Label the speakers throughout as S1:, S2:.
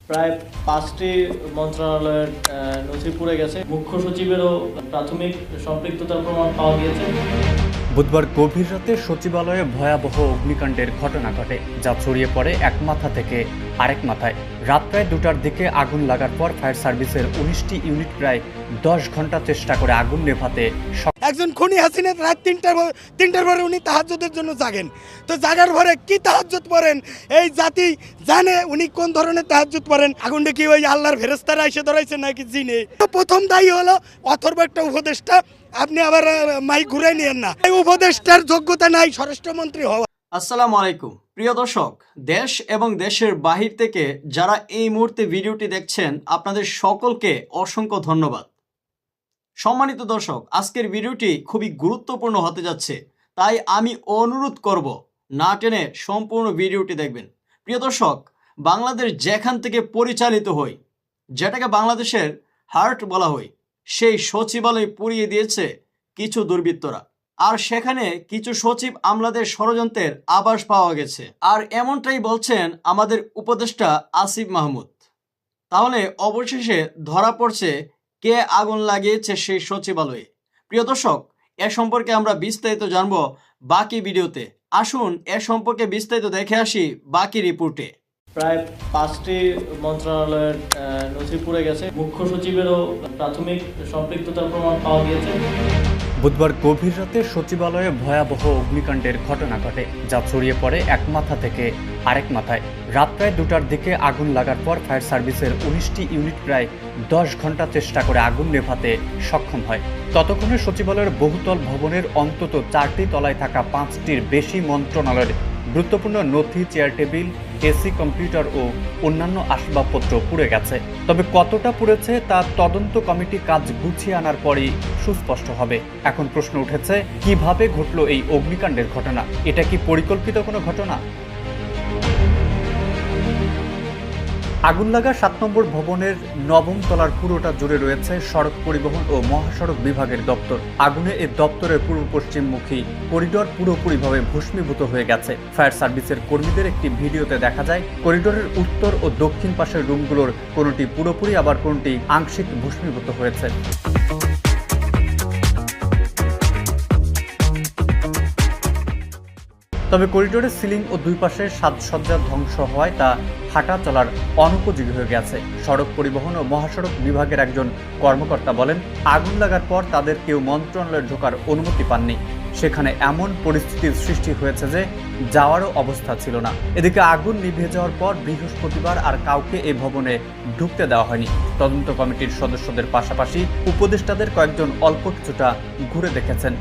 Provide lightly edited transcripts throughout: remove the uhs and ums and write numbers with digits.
S1: প্রায় 5টি মন্ত্রণালয়ের নথি পুড়ে গেছে। মুখ্য সচিবেরও প্রাথমিক সম্পৃক্ততার প্রমাণ পাওয়া গিয়েছে।
S2: বুধবার গভীর রাতে সচিবালয়ে ভয়াবহ অগ্নিকাণ্ডের ঘটনা ঘটে, যা ছড়িয়ে পড়ে এক মাথা থেকে আরেক মাথায়। রাত প্রায় 2টার দিকে আগুন লাগার পর ফায়ার সার্ভিসের 19টি ইউনিট প্রায় 10 ঘন্টা চেষ্টা করে আগুন নেভাতে
S3: একজন খুনি হাসিনা রাত 3টার পরে উনি তাহাজ্জুদের জন্য জাগেন। তো জাগার পরে কি তাহাজ্জুদ পড়েন এই জাতি জানে উনি কোন ধরনের তাহাজ্জুদ পড়েন। আগুনটা কি ওই আল্লাহর ফেরেশতারা এসে ধরাইছে নাকি জিনে? তো প্রথম দায়ী হলো অথর্ব একটা উপদেষ্টা। আপনি আবার মাইক ঘুরাই নিয়েন না, এই উপদেষ্টার যোগ্যতা নাই স্বরাষ্ট্রমন্ত্রী হওয়া।
S4: আসসালামু আলাইকুম প্রিয় দর্শক, দেশ এবং দেশের বাহির থেকে যারা এই মুহূর্তে ভিডিওটি দেখছেন আপনাদের সকলকে অসংখ্য ধন্যবাদ। সম্মানিত দর্শক, আজকের ভিডিওটি খুবই গুরুত্বপূর্ণ হতে যাচ্ছে, তাই আমি অনুরোধ করব না টেনে সম্পূর্ণ ভিডিওটি দেখবেন। প্রিয় দর্শক, বাংলাদেশ যেখান থেকে পরিচালিত হয়, যেটাকে বাংলাদেশের হার্ট বলা হয়, সেই সচিবালয় পুড়িয়ে দিয়েছে কিছু দুর্বৃত্তরা। আর সেখানে কিছু সচিব আমলাদের ষড়যন্ত্রের আভাস পাওয়া গেছে, আর এমনটাই বলছেন আমাদের উপদেষ্টা আসিফ মাহমুদ। তাহলে অবশেষে ধরা পড়ছে কে আগুন লাগিয়েছে সেই সচিবালয়ে। প্রিয় দর্শক, এ সম্পর্কে আমরা বিস্তারিত জানব বাকি ভিডিওতে। আসুন এ সম্পর্কে বিস্তারিত দেখে আসি বাকি রিপোর্টে।
S1: প্রায় 5টি মন্ত্রণালয়ের নথি পুড়ে গেছে। মুখ্য সচিবেরও প্রাথমিক সম্পৃক্ততার প্রমাণ পাওয়া গিয়েছে।
S2: বুধবার গভীর রাতে সচিবালয়ে ভয়াবহ অগ্নিকাণ্ডের ঘটনা ঘটে, যা ছড়িয়ে পড়ে এক মাথা থেকে আরেক মাথায়। রাত প্রায় 2টার দিকে আগুন লাগার পর ফায়ার সার্ভিসের 19টি ইউনিট প্রায় 10 ঘন্টা চেষ্টা করে আগুন নেভাতে সক্ষম হয়। ততক্ষণে সচিবালয়ের বহুতল ভবনের অন্তত 4টি তলায় থাকা 5টির বেশি মন্ত্রণালয়ের গুরুত্বপূর্ণ নথি, চেয়ার টেবিল, এসি, কম্পিউটার ও অন্যান্য আসবাবপত্র পুড়ে গেছে। তবে কতটা পুড়েছে তা তদন্ত কমিটি কাজ গুছিয়ে আনার পরই সুস্পষ্ট হবে। এখন প্রশ্ন উঠেছে, কিভাবে ঘটল এই অগ্নিকাণ্ডের ঘটনা? এটা কি পরিকল্পিত কোনো ঘটনা? আগুন লাগা 7 নম্বর ভবনের 9ম তলার পুরোটা জুড়ে রয়েছে সড়ক পরিবহন ও মহাসড়ক বিভাগের দপ্তর। আগুনে এই দপ্তরের পূর্ব পশ্চিমমুখী করিডোর পুরোপুরিভাবে ভস্মীভূত হয়ে গেছে। ফায়ার সার্ভিসের কর্মীদের একটি ভিডিওতে দেখা যায় করিডোরের উত্তর ও দক্ষিণ পাশের রুমগুলোর কোনোটি পুরোপুরি, আবার কোনোটি আংশিক ভস্মীভূত হয়েছে। তবে করিডোরের সিলিং ও দুই পাশের সাজসজ্জা ধ্বংস হওয়ায় তা হাঁটা চলার অনুপযোগী হয়ে গেছে। সড়ক পরিবহন ও মহাসড়ক বিভাগের একজন কর্মকর্তা বলেন, আগুন লাগার পর তাদের কেউ মন্ত্রণালয়ে ঢোকার অনুমতি পাননি। সেখানে এমন পরিস্থিতির সৃষ্টি হয়েছে যে যাওয়ারও অবস্থা ছিল না। এদিকে আগুন নিভে যাওয়ার পর বৃহস্পতিবার আর কাউকে এই ভবনে ঢুকতে দেওয়া হয়নি। তদন্ত কমিটির সদস্যদের পাশাপাশি উপদেষ্টাদের কয়েকজন অল্প কিছুটা ঘুরে দেখেছেন।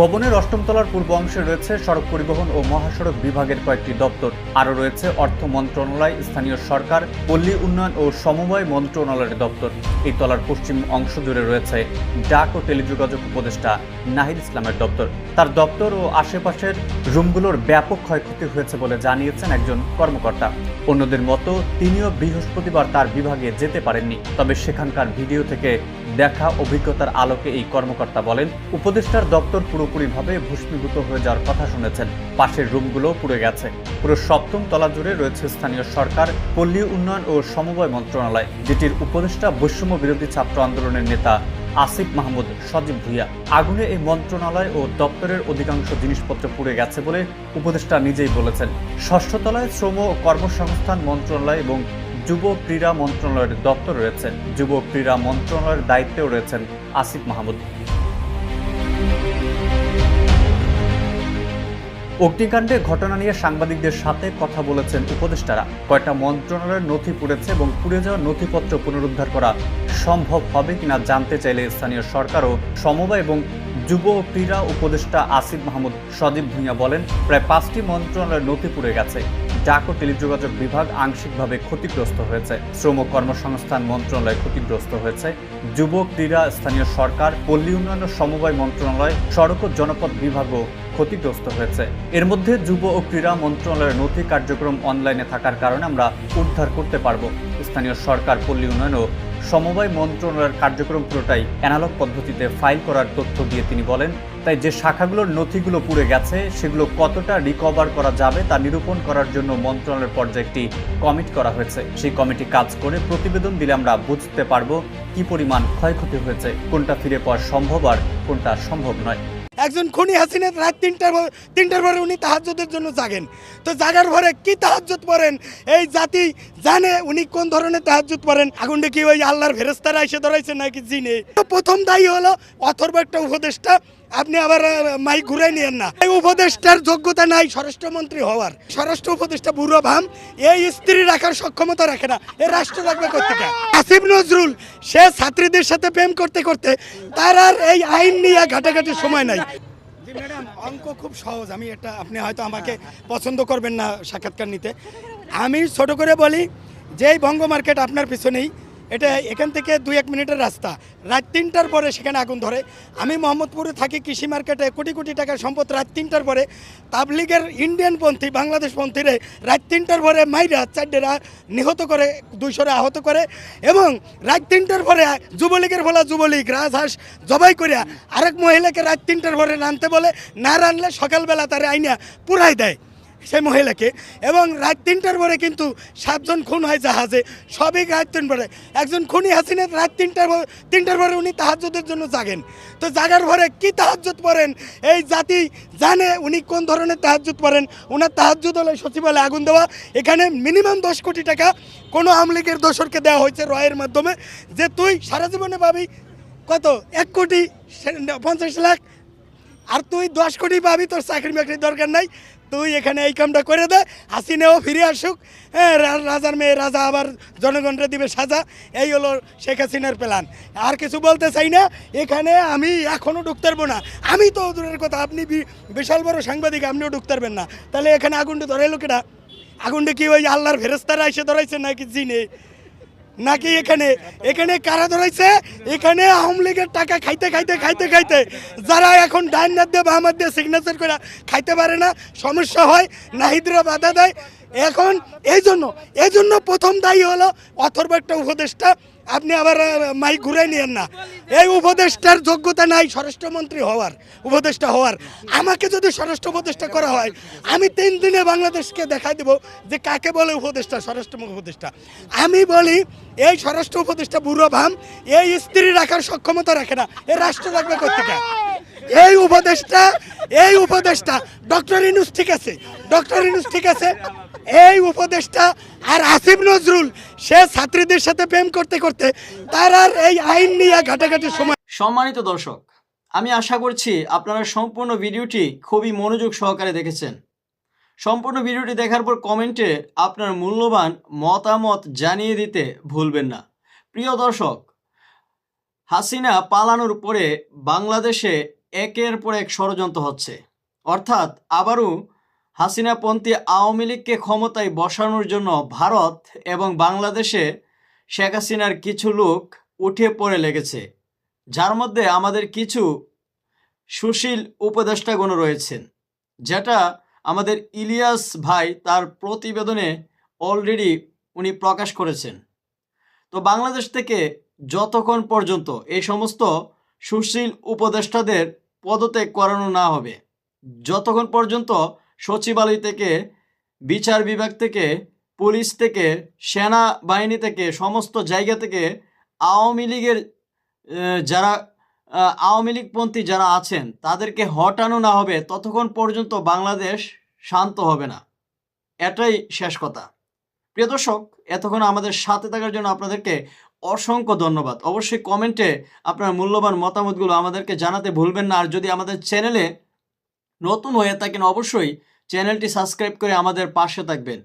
S2: ভবনের 8ম তলার পূর্ব অংশে রয়েছে সড়ক পরিবহন ও মহাসড়ক বিভাগের কয়েকটি দপ্তর। আরও রয়েছে অর্থ মন্ত্রণালয়, স্থানীয় সরকার, পল্লী উন্নয়ন ও সমবায় মন্ত্রণালয়ের দপ্তর। এই তলার পশ্চিম অংশ জুড়ে রয়েছে ডাক ও টেলিযোগাযোগ উপদেষ্টা নাহিদ ইসলামের দপ্তর। তার দপ্তর ও আশেপাশের রুমগুলোর ব্যাপক ক্ষয়ক্ষতি হয়েছে বলে জানিয়েছেন একজন কর্মকর্তা। অন্যদের মতো তিনিও বৃহস্পতিবার তার বিভাগে যেতে পারেননি। তবে সেখানকার ভিডিও থেকে দেখা অভিজ্ঞতার আলোকে এই কর্মকর্তা বলেন, উপদেষ্টার দপ্তর পুরোপুরিভাবে ভস্মীভূত হয়ে যাওয়ার কথা শুনেছেন। পাশের রুমগুলো পুড়ে গেছে। পুরো 7ম তলা জুড়ে রয়েছে স্থানীয় সরকার, পল্লী উন্নয়ন ও সমবায় মন্ত্রণালয়, যেটির উপদেষ্টা বৈষম্য বিরোধী ছাত্র আন্দোলনের নেতা আসিফ মাহমুদ সজীব ভুইয়া। আগুনে এই মন্ত্রণালয় ও দপ্তরের অধিকাংশ জিনিসপত্র পুড়ে গেছে বলে উপদেষ্টা নিজেই বলেছেন। 6ষ্ঠ তলায় শ্রম ও কর্মসংস্থান মন্ত্রণালয় এবং যুব ক্রীড়া মন্ত্রণালয়ের দপ্তর রয়েছে। যুব ক্রীড়া মন্ত্রণালয়ের দায়িত্বেও রয়েছেন আসিফ মাহমুদ। অগ্নিকাণ্ডে ঘটনা নিয়ে সাংবাদিকদের সাথে কথা বলেছেন উপদেষ্টারা। কয়টা মন্ত্রণালয়ের নথি পুড়েছে এবং পুড়ে যাওয়া নথিপত্র পুনরুদ্ধার করা সম্ভব হবে কিনা জানতে চাইলে স্থানীয় সরকার ও সমবায় এবং যুব ও ক্রীড়া উপদেষ্টা আসিফ মাহমুদ সজীব ভুঁইয়া বলেন, প্রায় 5টি মন্ত্রণালয়ের নথি পুড়ে গেছে। ডাক ও টেলিযোগাযোগ বিভাগ আংশিকভাবে ক্ষতিগ্রস্ত হয়েছে। শ্রম ও কর্মসংস্থান মন্ত্রণালয় ক্ষতিগ্রস্ত হয়েছে। যুব ক্রীড়া, স্থানীয় সরকার, পল্লী উন্নয়ন ও সমবায় মন্ত্রণালয়, সড়ক ও জনপথ বিভাগও ক্ষতিগ্রস্ত হয়েছে। এর মধ্যে যুব ও ক্রীড়া মন্ত্রণালয়ের নথি কার্যক্রম অনলাইনে থাকার কারণে আমরা উদ্ধার করতে পারবো। স্থানীয় সরকার, পল্লী উন্নয়ন ও সমবায় মন্ত্রণালয়ের কার্যক্রম পুরোটাই অ্যানালগ পদ্ধতিতে ফাইল করার তথ্য দিয়ে তিনি বলেন, তাই যে শাখাগুলোর নথিগুলো পুড়ে গেছে সেগুলো কতটা রিকভার করা যাবে তা নিরূপণ করার জন্য মন্ত্রণালয়ের পর্যায়ে একটি কমিটি করা হয়েছে। সেই কমিটি কাজ করে প্রতিবেদন দিলে আমরা বুঝতে পারবো কি পরিমাণ ক্ষয়ক্ষতি হয়েছে, কোনটা ফিরে পাওয়া সম্ভব আর কোনটা সম্ভব নয়।
S3: একজন খুনি হাসিনা রাত তিনটার পরে উনি তাহাজ্জুদের জন্য জাগেন। তো জাগার পরে কি তাহাজ্জুদ পড়েন এই জাতি জানে উনি কোন ধরনের তাহাজ্জুদ পড়েন। আগুনটা কি ওই আল্লাহর ফেরেশতারা এসে ধরাইছে নাকি জিনে? তো প্রথম দায়ী হলো অথর্ব একটা উপদেষ্টা। আপনি আবার মাইক ঘুরাই নিয়েন না। এই উপদেষ্টার যোগ্যতা নাই স্বরাষ্ট্রমন্ত্রী হওয়ার। স্বরাষ্ট্র উপদেষ্টা বুড়ো ভাম, এই স্ত্রী রাখার সক্ষমতা রাখে না, এ রাষ্ট্র রাখবে কোথেকে? আসিফ নজরুল সে ছাত্রীদের সাথে প্রেম করতে করতে তার আর এই আইন নিয়ে ঘাটাঘাটির সময় নাই। জি ম্যাডাম, অঙ্ক খুব সহজ। আমি এটা আপনি হয়তো আমাকে পছন্দ করবেন না সাক্ষাৎকার নিতে। আমি ছোট করে বলি যে এই বঙ্গ মার্কেট আপনার পিছনেই, এটা এখান থেকে 2-1 মিনিটের রাস্তা। রাত 3টার পরে সেখানে আগুন ধরে। আমি মোহাম্মদপুরে থাকি, কৃষি মার্কেটে কোটি কোটি টাকার সম্পদ রাত 3টার পরে তাবলিগের ইন্ডিয়ান পন্থী বাংলাদেশ পন্থীরে রাত 3টার পরে মাইরা 4টা নিহত করে, 200 আহত করে, এবং রাত 3টার পরে যুবলীগের বলা যুবলীগ রাজহাঁস জবাই করিয়া আরেক মহিলাকে রাত 3টার পরে রানতে বলে, না রানলে সকালবেলা তারে আইনা পুরাই দেয় সেই মহিলাকে। এবং রাত 3টার পরে কিন্তু 7 জন খুন হয় জাহাজে, সবই রাত 3 পরে। একজন খুনি হাসিনা রাত 3টার পরে উনি তাহাজ্জুদের জন্য জাগেন। তো জাগার পরে কি তাহাজ্জুদ পড়েন এই জাতি জানে উনি কোন ধরনের তাহাজ্জুদ পড়েন। ওনার তাহাজ্জুদ হলে সচিবালয়ে আগুন দেওয়া। এখানে মিনিমাম 10 কোটি টাকা কোনো আওয়ামী লীগের দোসরকে দেওয়া হয়েছে রয়ের মাধ্যমে, যে তুই সারা জীবনে পাবি কত 1,50,00,000, আর তুই 10 কোটি পাবি, তোর চাকরি বাকরির দরকার নাই, তুই এখানে এই কামটা করে দে, হাসিনাও ফিরে আসুক, হ্যাঁ রাজার মেয়ে রাজা আবার জনগণকে দিবে সাজা। এই হলো শেখ হাসিনার প্ল্যান। আর কিছু বলতে চাই না। এখানে আমি এখনও ঢুকতে পারবো না। আমি তো দূরের কথা, আপনি বিশাল বড় সাংবাদিক, আপনিও ঢুকতে পারবেন না। তাহলে এখানে আগুনটা ধরাইলো কেটা? আগুনটা কি ওই আল্লাহর ফেরেশতারা এসে ধরাইছে নাকি জিনে? নাকি এখানে কারা ধরাইছে? এখানে আওয়ামী লীগের টাকা খাইতে যারা এখন ডাইন নাদ দিয়ে বা আমার দিয়ে সিগনেচার করে খাইতে পারে না, সমস্যা হয়, নাহিদরা বাধা দেয়। এখন এই জন্য প্রথম দায়ী হলো অথর্ব একটা উপদেষ্টা। আপনি আবার মাইক ঘুরাই নিয়েন না। এই উপদেষ্টার যোগ্যতা নাই স্বরাষ্ট্রমন্ত্রী হওয়ার, উপদেষ্টা হওয়ার। আমাকে যদি স্বরাষ্ট্র উপদেষ্টা করা হয়, আমি 3 দিনে বাংলাদেশকে দেখাই দেব যে কাকে বলে উপদেষ্টা, স্বরাষ্ট্র উপদেষ্টা। আমি বলি এই স্বরাষ্ট্র উপদেষ্টা বুড়ো ভাম, এই স্ত্রী রাখার সক্ষমতা রাখে না, এ রাষ্ট্র রাখবে কোথেকে? এই উপদেষ্টা ডক্টর ইউনূস ঠিক আছে, এই উপদেষ্টা আর আসিফ নজরুল সে ছাত্রীদের সাথে প্রেম করতে করতে তার আর এই আইন নিয়ে ঘাটাঘাটির সময়।
S4: সম্মানিত দর্শক, আমি আশা করছি আপনারা সম্পূর্ণ ভিডিওটি খুবই মনোযোগ সহকারে দেখেছেন। সম্পূর্ণ ভিডিওটি দেখার পর কমেন্টে আপনার মূল্যবান মতামত জানিয়ে দিতে ভুলবেন না। প্রিয় দর্শক, হাসিনা পালানোর পরে বাংলাদেশে একের পর এক ষড়যন্ত্র হচ্ছে, অর্থাৎ আবারও হাসিনাপন্থী আওয়ামী লীগকে ক্ষমতায় বসানোর জন্য ভারত এবং বাংলাদেশে শেখ হাসিনার কিছু লোক উঠে পড়ে লেগেছে, যার মধ্যে আমাদের কিছু সুশীল উপদেষ্টাগণ রয়েছেন, যেটা আমাদের ইলিয়াস ভাই তার প্রতিবেদনে অলরেডি উনি প্রকাশ করেছেন। তো বাংলাদেশ থেকে যতক্ষণ পর্যন্ত এই সমস্ত সুশীল উপদেষ্টাদের পদত্যাগ করানো না হবে, যতক্ষণ পর্যন্ত সচিবালয় থেকে, বিচার বিভাগ থেকে, পুলিশ থেকে, সেনা বাহিনী থেকে, সমস্ত জায়গা থেকে আওয়ামী লীগের যারা আওয়ামী লীগপন্থী যারা আছেন তাদেরকে হটানো না হবে, ততক্ষণ পর্যন্ত বাংলাদেশ শান্ত হবে না। এটাই শেষ কথা। প্রিয় দর্শক, এতক্ষণ আমাদের সাথে থাকার জন্য আপনাদেরকে অসংখ্য ধন্যবাদ। অবশ্যই কমেন্টে আপনার মূল্যবান মতামতগুলো আমাদেরকে জানাতে ভুলবেন না। আর যদি আমাদের চ্যানেলে নতুন হয়ে থাকেন, অবশ্যই চ্যানেলটি সাবস্ক্রাইব করে আমাদের পাশে থাকবেন।